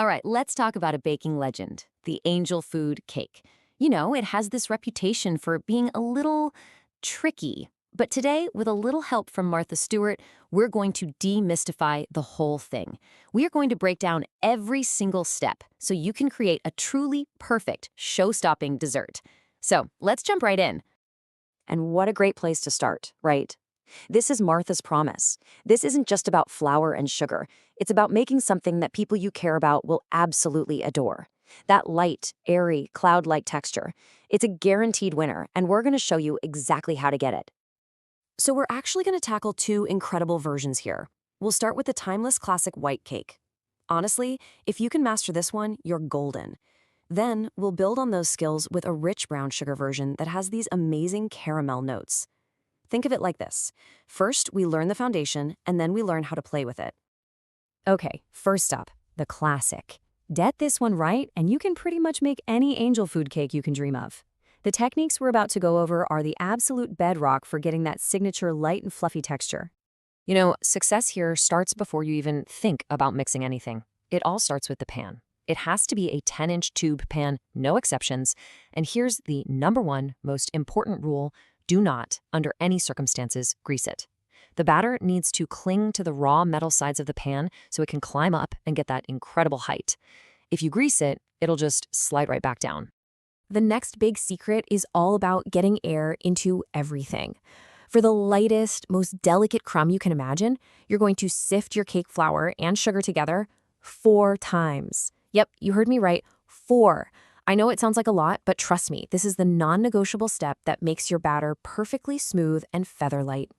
All right, let's talk about a baking legend, the angel food cake. You know, it has this reputation for being a little tricky. But today, with a little help from Martha Stewart, we're going to demystify the whole thing. We are going to break down every single step so you can create a truly perfect, show-stopping dessert. So let's jump right in. And what a great place to start, right? This is Martha's promise. This isn't just about flour and sugar. It's about making something that people you care about will absolutely adore. That light, airy, cloud-like texture. It's a guaranteed winner, and we're going to show you exactly how to get it. So we're actually going to tackle two incredible versions here. We'll start with the timeless classic white cake. Honestly, if you can master this one, you're golden. Then we'll build on those skills with a rich brown sugar version that has these amazing caramel notes. Think of it like this. First, we learn the foundation, and then we learn how to play with it. Okay, first up, the classic. Get this one right, and you can pretty much make any angel food cake you can dream of. The techniques we're about to go over are the absolute bedrock for getting that signature light and fluffy texture. You know, success here starts before you even think about mixing anything. It all starts with the pan. It has to be a 10-inch tube pan, no exceptions. And here's the #1 most important rule: do not, under any circumstances, grease it. The batter needs to cling to the raw metal sides of the pan so it can climb up and get that incredible height. If you grease it, it'll just slide right back down. The next big secret is all about getting air into everything. For the lightest, most delicate crumb you can imagine, you're going to sift your cake flour and sugar together 4 times. Yep, you heard me right, 4. I know it sounds like a lot, but trust me, this is the non-negotiable step that makes your batter perfectly smooth and feather-light.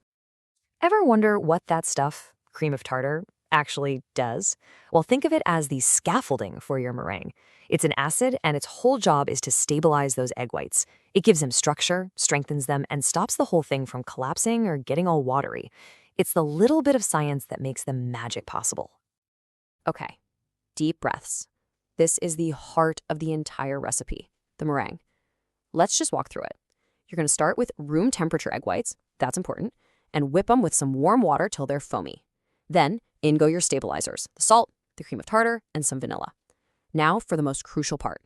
Ever wonder what that stuff, cream of tartar, actually does? Well, think of it as the scaffolding for your meringue. It's an acid, and its whole job is to stabilize those egg whites. It gives them structure, strengthens them, and stops the whole thing from collapsing or getting all watery. It's the little bit of science that makes the magic possible. Okay, deep breaths. This is the heart of the entire recipe, the meringue. Let's just walk through it. You're going to start with room temperature egg whites, that's important, and whip them with some warm water till they're foamy. Then, in go your stabilizers, the salt, the cream of tartar, and some vanilla. Now for the most crucial part.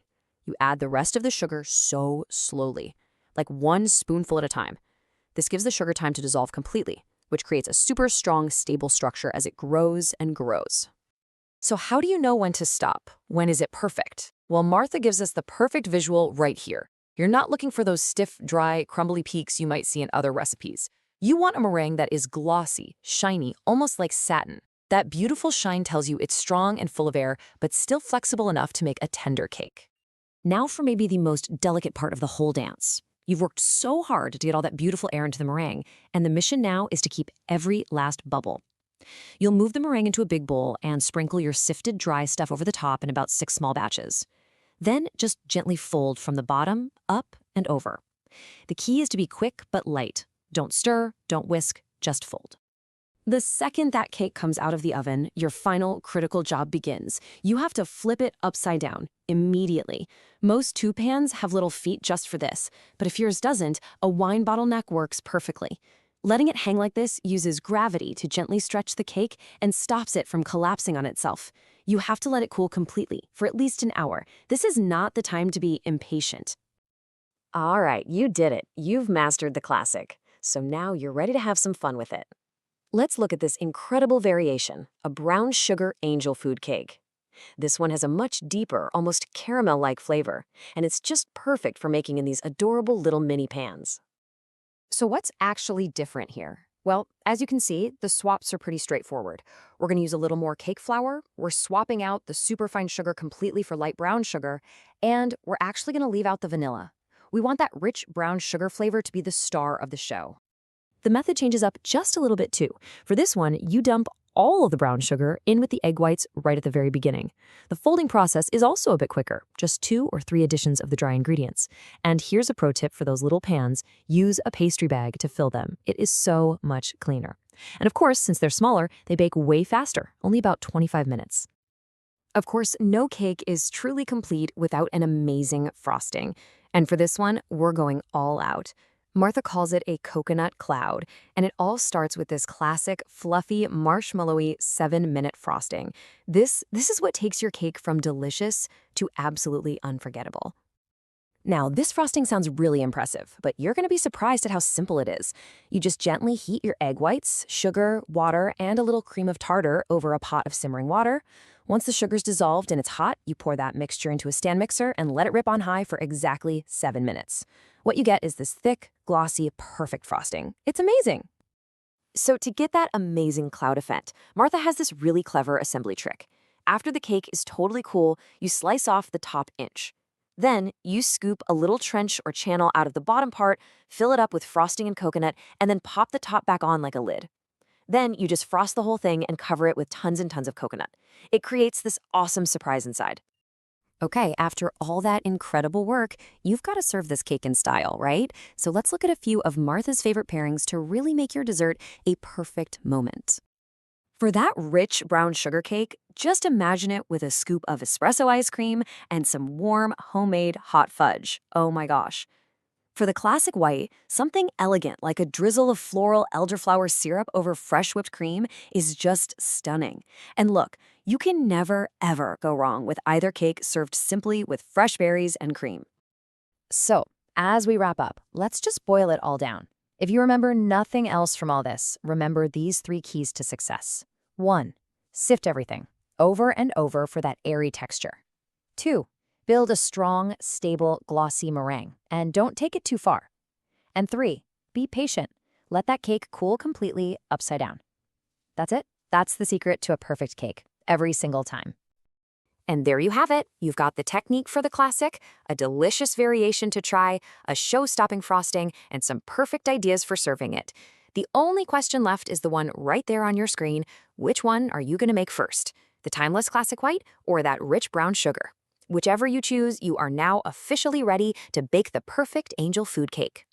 You add the rest of the sugar so slowly, like 1 spoonful at a time. This gives the sugar time to dissolve completely, which creates a super strong, stable structure as it grows and grows. So how do you know when to stop? When is it perfect? Well, Martha gives us the perfect visual right here. You're not looking for those stiff, dry, crumbly peaks you might see in other recipes. You want a meringue that is glossy, shiny, almost like satin. That beautiful shine tells you it's strong and full of air, but still flexible enough to make a tender cake. Now for maybe the most delicate part of the whole dance. You've worked so hard to get all that beautiful air into the meringue, and the mission now is to keep every last bubble. You'll move the meringue into a big bowl and sprinkle your sifted dry stuff over the top in about 6 small batches. Then just gently fold from the bottom, up, and over. The key is to be quick but light. Don't stir, don't whisk, just fold. The second that cake comes out of the oven, your final critical job begins. You have to flip it upside down immediately. Most tube pans have little feet just for this, but if yours doesn't, a wine bottle neck works perfectly. Letting it hang like this uses gravity to gently stretch the cake and stops it from collapsing on itself. You have to let it cool completely for at least an hour. This is not the time to be impatient. All right, you did it. You've mastered the classic. So now you're ready to have some fun with it. Let's look at this incredible variation, a brown sugar angel food cake. This one has a much deeper, almost caramel-like flavor, and it's just perfect for making in these adorable little mini pans. So what's actually different here? Well, as you can see, the swaps are pretty straightforward. We're going to use a little more cake flour, we're swapping out the superfine sugar completely for light brown sugar, and we're actually going to leave out the vanilla. We want that rich brown sugar flavor to be the star of the show. The method changes up just a little bit too. For this one, you dump all of the brown sugar in with the egg whites right at the very beginning. The folding process is also a bit quicker, just 2 or 3 additions of the dry ingredients. And here's a pro tip for those little pans: use a pastry bag to fill them. It is so much cleaner. And of course, since they're smaller, they bake way faster, only about 25 minutes. Of course, no cake is truly complete without an amazing frosting. And for this one, we're going all out. Martha calls it a coconut cloud, and it all starts with this classic, fluffy, marshmallowy 7-minute frosting. This is what takes your cake from delicious to absolutely unforgettable. Now, this frosting sounds really impressive, but you're going to be surprised at how simple it is. You just gently heat your egg whites, sugar, water, and a little cream of tartar over a pot of simmering water. Once the sugar's dissolved and it's hot, you pour that mixture into a stand mixer and let it rip on high for exactly 7 minutes. What you get is this thick, glossy, perfect frosting. It's amazing. So to get that amazing cloud effect, Martha has this really clever assembly trick. After the cake is totally cool, you slice off the top inch. Then, you scoop a little trench or channel out of the bottom part, fill it up with frosting and coconut, and then pop the top back on like a lid. Then, you just frost the whole thing and cover it with tons and tons of coconut. It creates this awesome surprise inside. Okay, after all that incredible work, you've got to serve this cake in style, right? So let's look at a few of Martha's favorite pairings to really make your dessert a perfect moment. For that rich brown sugar cake, just imagine it with a scoop of espresso ice cream and some warm, homemade hot fudge. Oh my gosh. For the classic white, something elegant like a drizzle of floral elderflower syrup over fresh whipped cream is just stunning. And look, you can never, ever go wrong with either cake served simply with fresh berries and cream. So, as we wrap up, let's just boil it all down. If you remember nothing else from all this, remember these 3 keys to success. 1. Sift everything, over and over for that airy texture. 2. Build a strong, stable, glossy meringue, and don't take it too far. And 3. Be patient. Let that cake cool completely upside down. That's it. That's the secret to a perfect cake, every single time. And there you have it. You've got the technique for the classic, a delicious variation to try, a show-stopping frosting, and some perfect ideas for serving it. The only question left is the one right there on your screen. Which one are you going to make first? The timeless classic white or that rich brown sugar? Whichever you choose, you are now officially ready to bake the perfect angel food cake.